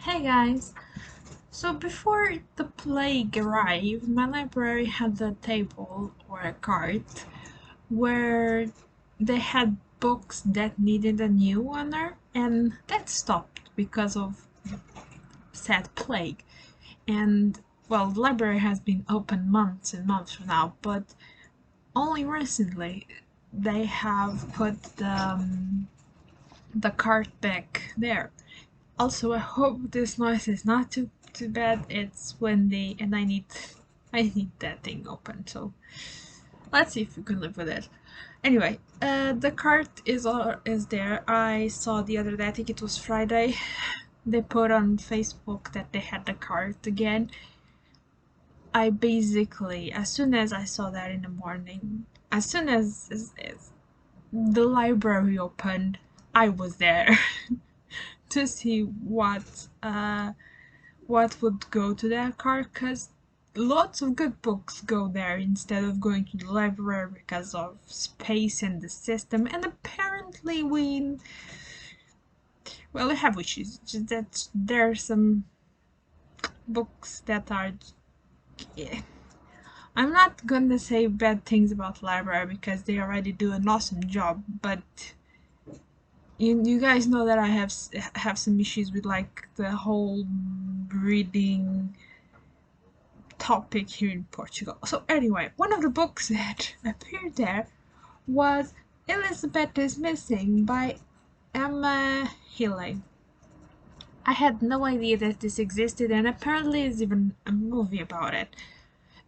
Hey guys! So before the plague arrived, my library had a table or a cart where they had books that needed a new owner, and that stopped because of said plague. And well, the library has been open months and months now, but only recently they have put the cart back there. Also, I hope this noise is not too bad. It's windy and I need that thing open. So let's see if we can live with it. Anyway, the cart is there. I saw the other day. I think it was Friday. They put on Facebook that they had the cart again. I basically, as soon as I saw that in the morning, as soon as the library opened, I was there to see what would go to that card, because lots of good books go there instead of going to the library because of space and the system. And apparently we have wishes, just that there are some books that are, yeah. I'm not gonna say bad things about the library because they already do an awesome job, but you guys know that I have some issues with like the whole reading topic here in Portugal. So anyway, one of the books that appeared there was Elizabeth is Missing by Emma Healy. I had no idea that this existed, and apparently there's even a movie about it.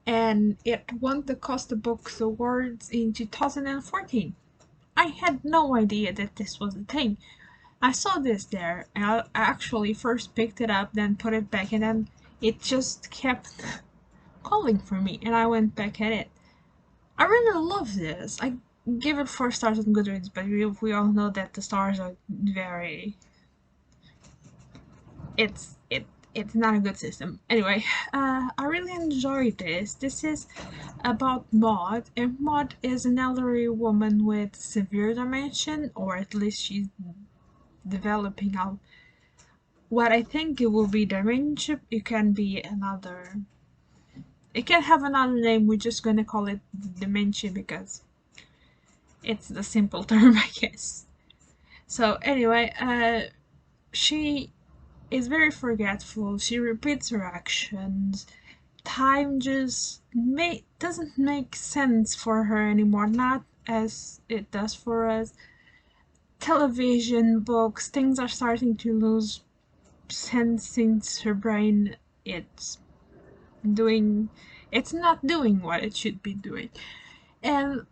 And it won the Costa Books Awards in 2014. I had no idea that this was a thing. I saw this there, and I actually first picked it up, then put it back, and then it just kept calling for me, and I went back at it. I really love this. I give it 4 stars on Goodreads, but we all know that the stars are very. It's not a good system. Anyway, I really enjoyed this. This is about Maud, and Maud is an elderly woman with severe dementia, or at least she's developing out what I think it will be dementia. It can be another. It can have another name. We're just gonna call it dementia because it's the simple term, I guess. So anyway, she is very forgetful. She repeats her actions. Time just doesn't make sense for her anymore. Not as it does for us. Television, books, things are starting to lose sense since her brain it's doing it's not doing what it should be doing. And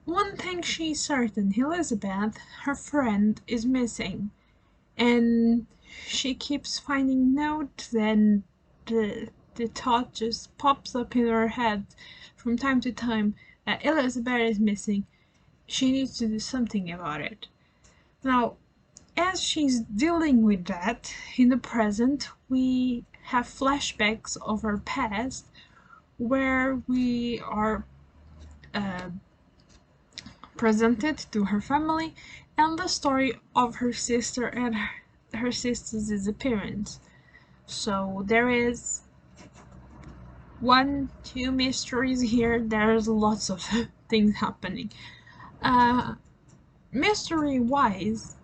one thing she's certain, Elizabeth, her friend, is missing. And she keeps finding notes, and the thought just pops up in her head from time to time that Elizabeth is missing. She needs to do something about it. Now, as she's dealing with that in the present, we have flashbacks of her past where we are uh, presented to her family and the story of her sister and her sister's disappearance. So there is two mysteries here. There's lots of things happening. Mystery wise,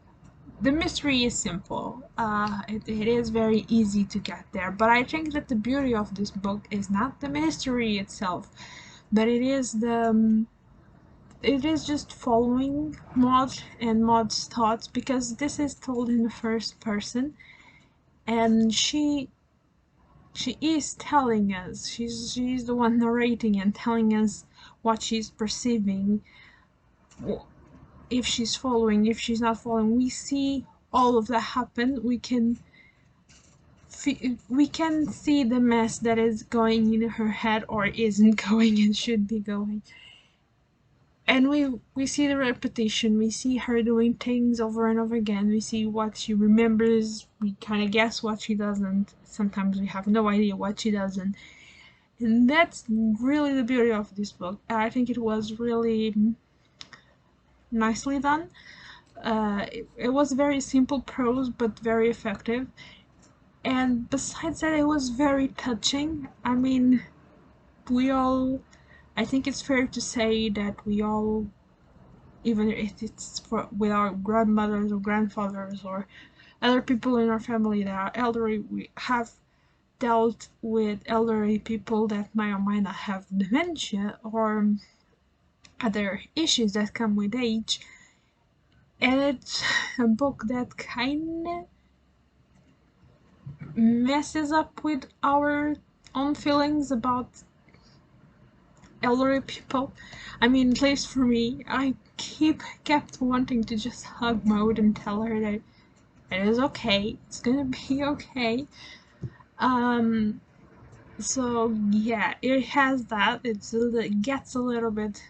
the mystery is simple. It is very easy to get there, but I think that the beauty of this book is not the mystery itself, but it is just following Maud and Maud's thoughts, because this is told in the first person, and she is telling us, she's the one narrating and telling us what she's perceiving, if she's following, if she's not following. We see all of that happen. We can see the mess that is going in her head or isn't going and should be going. And we see the repetition. We see her doing things over and over again. We see what she remembers. We kind of guess what she doesn't. Sometimes we have no idea what she doesn't. And that's really the beauty of this book. I think it was really nicely done. It was very simple prose, but very effective. And besides that, it was very touching. I mean, we all, I think it's fair to say that we all, even if it's with our grandmothers or grandfathers or other people in our family that are elderly, we have dealt with elderly people that might or might not have dementia or other issues that come with age. And it's a book that kind of messes up with our own feelings about elderly people. I mean, at least for me, I kept wanting to just hug Maud and tell her that it is okay. It's gonna be okay. Um, so yeah, it has that. It gets a little bit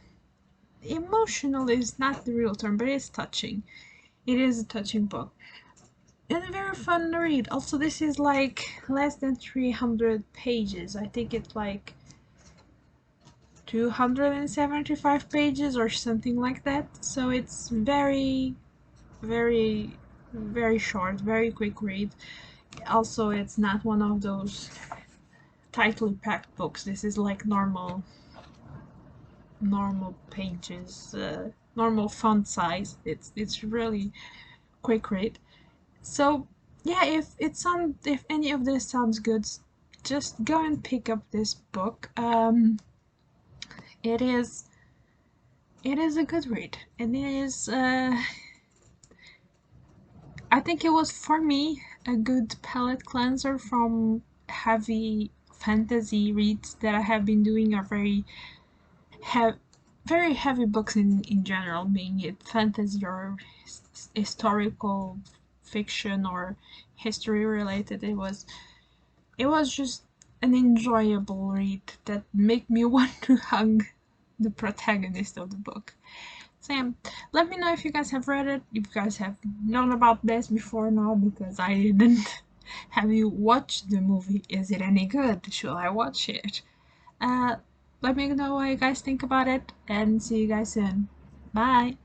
emotional. Is not the real term, but it's touching. It is a touching book and a very fun read. Also, this is like less than 300 pages. I think it's like 275 pages or something like that. So it's very, very, very short, very quick read. Also, it's not one of those tightly packed books. This is like normal pages, normal font size. It's really quick read. So yeah, if any of this sounds good, just go and pick up this book. It is it is a good read, and it is I think it was for me a good palate cleanser from heavy fantasy reads that I have been doing are have very heavy books in general, being it fantasy or historical fiction or history related. It was just an enjoyable read that made me want to hug the protagonist of the book. Sam, let me know if you guys have read it, if you guys have known about this before now, because I didn't. Have you watched the movie? Is it any good? Should I watch it? Uh, Let me know what you guys think about it, and see you guys soon. Bye!